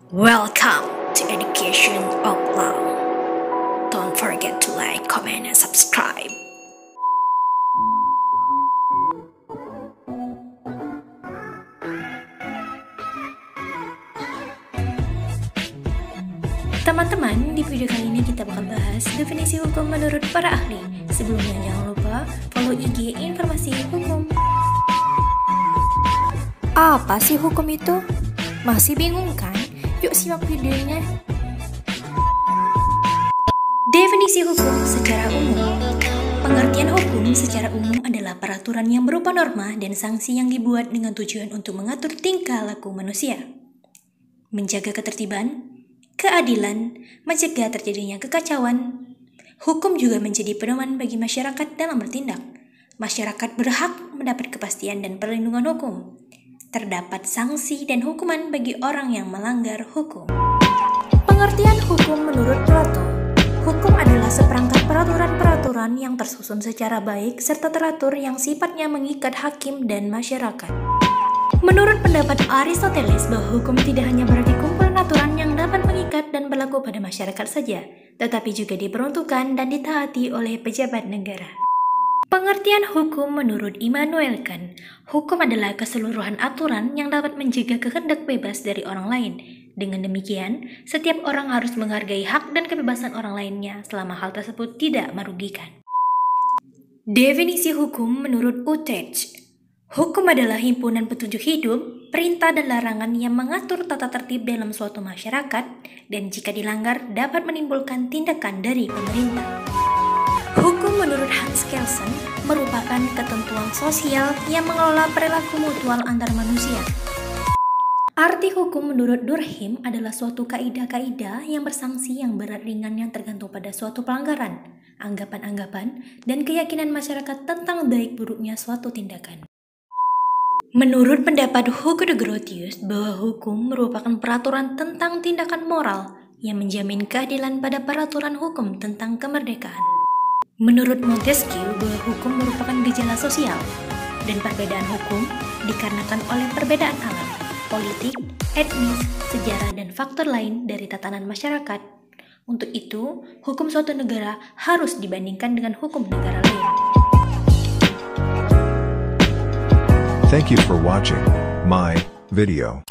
Welcome to Education of Law. Don't forget to like, comment, and subscribe. Teman-teman, di video kali ini kita bakal bahas definisi hukum menurut para ahli. Sebelumnya jangan lupa follow IG Informasi Hukum. Apa sih hukum itu? Masih bingung kan? Yuk simak videonya. Definisi hukum secara umum. Pengertian hukum secara umum adalah peraturan yang berupa norma dan sanksi yang dibuat dengan tujuan untuk mengatur tingkah laku manusia, menjaga ketertiban, keadilan, mencegah terjadinya kekacauan. Hukum juga menjadi pedoman bagi masyarakat dalam bertindak. Masyarakat berhak mendapat kepastian dan perlindungan hukum. Terdapat sanksi dan hukuman bagi orang yang melanggar hukum. Pengertian hukum menurut Plato. Hukum adalah seperangkat peraturan-peraturan yang tersusun secara baik serta teratur yang sifatnya mengikat hakim dan masyarakat. Menurut pendapat Aristoteles bahwa hukum tidak hanya berarti kumpulan aturan yang dapat mengikat dan berlaku pada masyarakat saja, tetapi juga diperuntukkan dan ditaati oleh pejabat negara. Pengertian hukum menurut Immanuel Kant. Hukum adalah keseluruhan aturan yang dapat mencegah kehendak bebas dari orang lain. Dengan demikian, setiap orang harus menghargai hak dan kebebasan orang lainnya selama hal tersebut tidak merugikan. Definisi hukum menurut Utrecht. Hukum adalah himpunan petunjuk hidup, perintah dan larangan yang mengatur tata tertib dalam suatu masyarakat dan jika dilanggar dapat menimbulkan tindakan dari pemerintah. Hukum menurut Hans Kelsen merupakan ketentuan sosial yang mengelola perilaku mutual antar manusia. Arti hukum menurut Durkheim adalah suatu kaidah-kaidah yang bersanksi yang berat ringan yang tergantung pada suatu pelanggaran, anggapan-anggapan, dan keyakinan masyarakat tentang baik buruknya suatu tindakan. Menurut pendapat Hugo de Grotius bahwa hukum merupakan peraturan tentang tindakan moral yang menjamin keadilan pada peraturan hukum tentang kemerdekaan. Menurut Montesquieu bahwa hukum merupakan gejala sosial dan perbedaan hukum dikarenakan oleh perbedaan alam, politik, etnis, sejarah, dan faktor lain dari tatanan masyarakat. Untuk itu, hukum suatu negara harus dibandingkan dengan hukum negara lain. Thank you for watching my video.